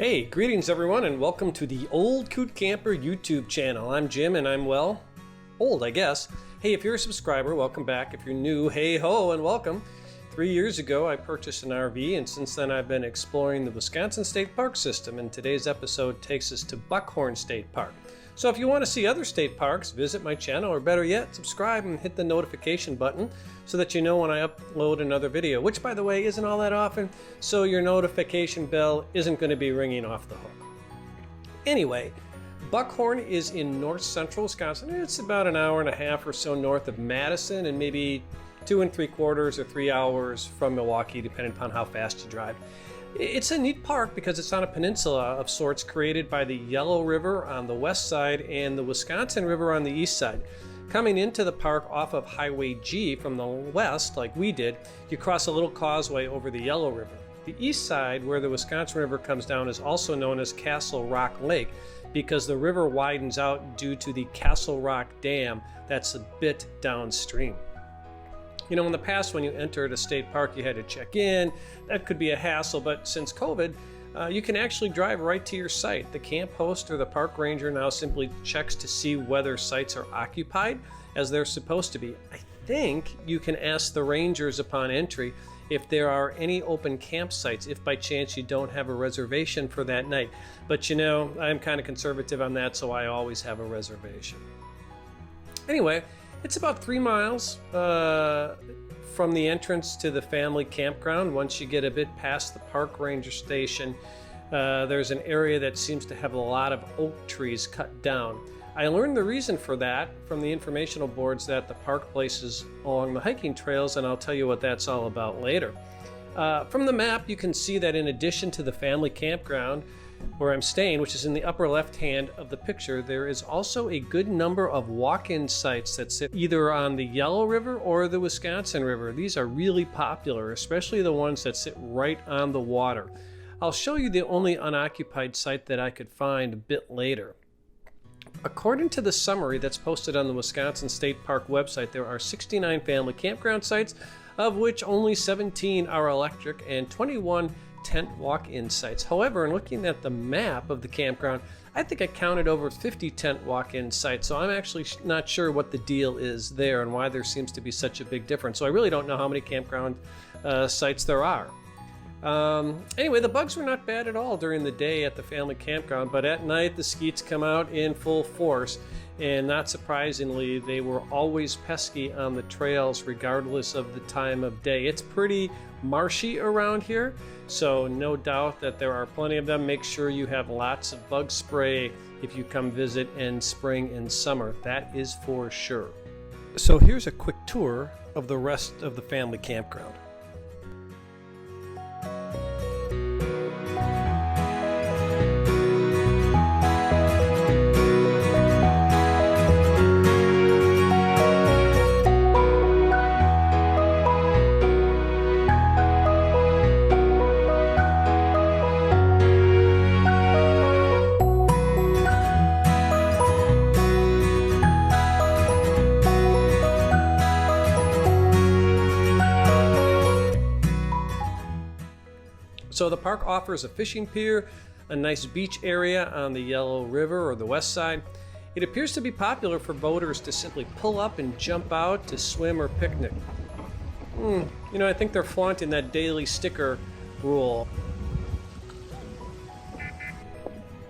Hey, greetings everyone, and welcome to the Old Coot Camper YouTube channel. I'm Jim, and I'm, well, old, I guess. Hey, if you're a subscriber, welcome back. If you're new, hey ho, and welcome. 3 years ago, I purchased an RV, and since then I've been exploring the Wisconsin State Park system, and today's episode takes us to Buckhorn State Park. So if you want to see other state parks, visit my channel, or better yet, subscribe and hit the notification button so that you know when I upload another video, which, by the way, isn't all that often, so your notification bell isn't going to be ringing off the hook. Anyway, Buckhorn is in north central Wisconsin. It's about an hour and a half or so north of Madison, and maybe 2 3/4 or 3 hours from Milwaukee, depending upon how fast you drive. It's a neat park because it's on a peninsula of sorts created by the Yellow River on the west side and the Wisconsin River on the east side. Coming into the park off of Highway G from the west, like we did, you cross a little causeway over the Yellow River. The east side, where the Wisconsin River comes down, is also known as Castle Rock Lake because the river widens out due to the Castle Rock Dam that's a bit downstream. You know, in the past, when you entered a state park, you had to check in. That could be a hassle, but since COVID, you can actually drive right to your site. The camp host or the park ranger now simply checks to see whether sites are occupied, as they're supposed to be. I think you can ask the rangers upon entry if there are any open campsites, if by chance you don't have a reservation for that night. But you know, I'm kind of conservative on that, so I always have a reservation. Anyway, it's about 3 miles from the entrance to the family campground. Once you get a bit past the park ranger station, there's an area that seems to have a lot of oak trees cut down. I learned the reason for that from the informational boards that the park places along the hiking trails, and I'll tell you what that's all about later. From the map, you can see that in addition to the family campground where I'm staying, which is in the upper left hand of the picture, there is also a good number of walk-in sites that sit either on the Yellow River or the Wisconsin River. These are really popular, especially the ones that sit right on the water. I'll show you the only unoccupied site that I could find a bit later. According to the summary that's posted on the Wisconsin State Park website, there are 69 family campground sites, of which only 17 are electric and 21 tent walk-in sites. However, in looking at the map of the campground, I think I counted over 50 tent walk-in sites, so I'm actually not sure what the deal is there and why there seems to be such a big difference. So I really don't know how many campground sites there are. Anyway, the bugs were not bad at all during the day at the family campground, but at night the skeets come out in full force, and not surprisingly, they were always pesky on the trails regardless of the time of day. It's pretty marshy around here, so no doubt that there are plenty of them. Make sure you have lots of bug spray if you come visit in spring and summer. That is for sure. So here's a quick tour of the rest of the family campground. So the park offers a fishing pier, a nice beach area on the Yellow River or the west side. It appears to be popular for boaters to simply pull up and jump out to swim or picnic. You know, I think they're flaunting that daily sticker rule.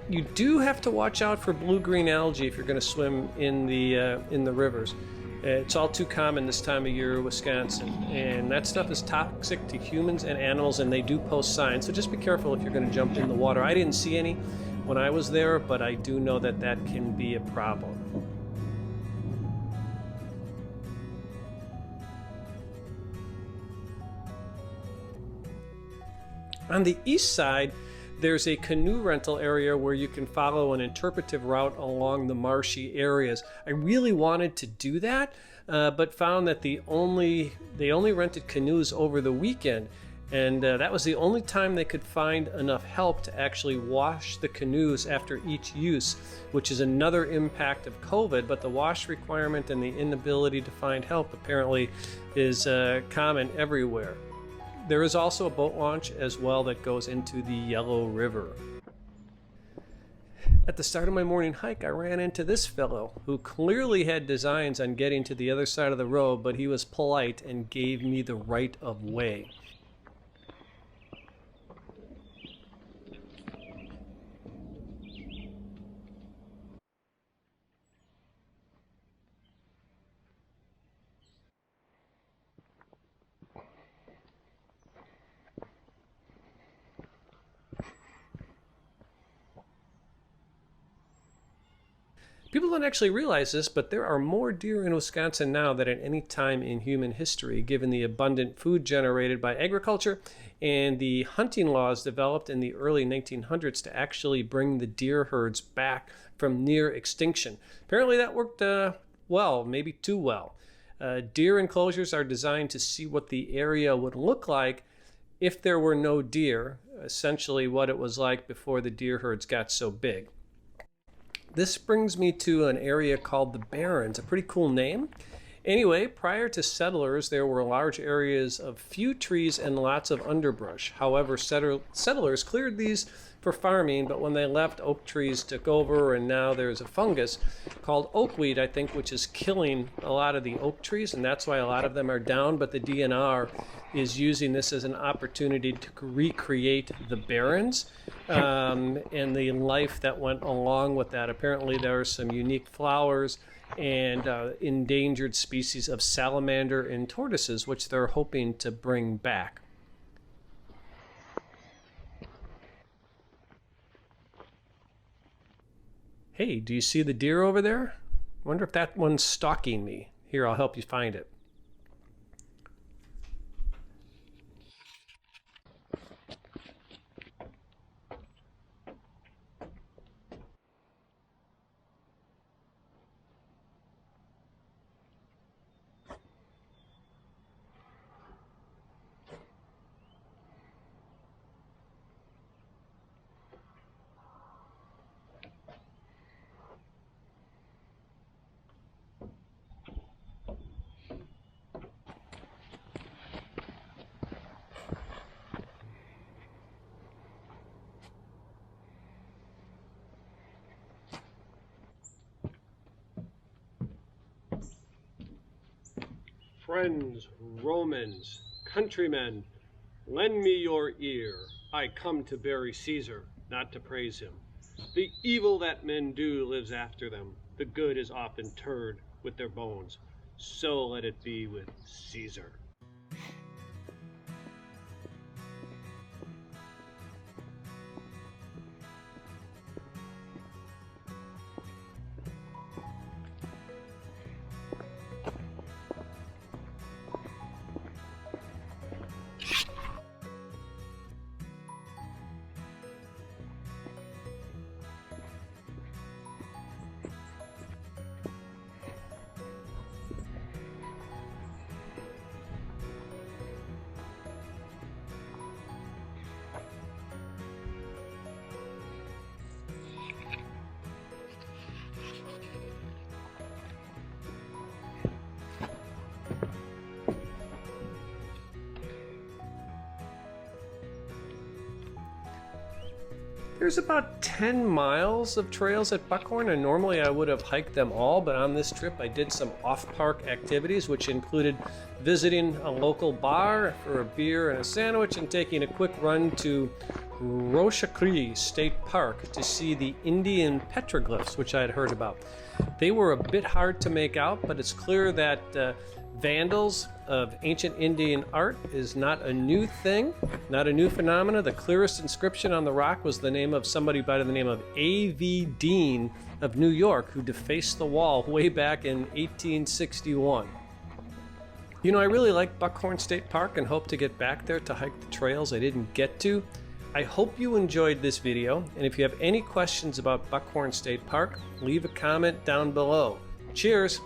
You do have to watch out for blue-green algae if you're going to swim in the rivers. It's all too common this time of year in Wisconsin, and that stuff is toxic to humans and animals, and they do post signs, so just be careful if you're going to jump in the water. I didn't see any when I was there, but I do know that that can be a problem. On the east side, there's a canoe rental area where you can follow an interpretive route along the marshy areas. I really wanted to do that, but found that they only rented canoes over the weekend, and that was the only time they could find enough help to actually wash the canoes after each use, which is another impact of COVID. But the wash requirement and the inability to find help apparently is common everywhere. There is also a boat launch as well that goes into the Yellow River. At the start of my morning hike, I ran into this fellow who clearly had designs on getting to the other side of the road, but he was polite and gave me the right of way. People don't actually realize this, but there are more deer in Wisconsin now than at any time in human history, given the abundant food generated by agriculture and the hunting laws developed in the early 1900s to actually bring the deer herds back from near extinction. Apparently that worked well, maybe too well. Deer enclosures are designed to see what the area would look like if there were no deer, essentially what it was like before the deer herds got so big. This brings me to an area called the Barrens, a pretty cool name. Anyway, prior to settlers, there were large areas of few trees and lots of underbrush. However, settlers cleared these for farming, but when they left, oak trees took over, and now there's a fungus called oakweed, I think, which is killing a lot of the oak trees, and that's why a lot of them are down, but the DNR is using this as an opportunity to recreate the Barrens and the life that went along with that. Apparently there are some unique flowers and endangered species of salamander and tortoises, which they're hoping to bring back. Hey, do you see the deer over there? I wonder if that one's stalking me. Here, I'll help you find it. Friends, Romans, countrymen, lend me your ear. I come to bury Caesar, not to praise him. The evil that men do lives after them. The good is often interred with their bones. So let it be with Caesar. There's about 10 miles of trails at Buckhorn, and normally I would have hiked them all, but on this trip I did some off-park activities, which included visiting a local bar for a beer and a sandwich and taking a quick run to Canoe State Park to see the Indian petroglyphs, which I had heard about. They were a bit hard to make out, but it's clear that vandals of ancient Indian art is not a new thing, not a new phenomena. The clearest inscription on the rock was the name of somebody by the name of A.V. Dean of New York, who defaced the wall way back in 1861. You know, I really like Buckhorn State Park and hope to get back there to hike the trails I didn't get to. I hope you enjoyed this video, and if you have any questions about Buckhorn State Park, leave a comment down below. Cheers!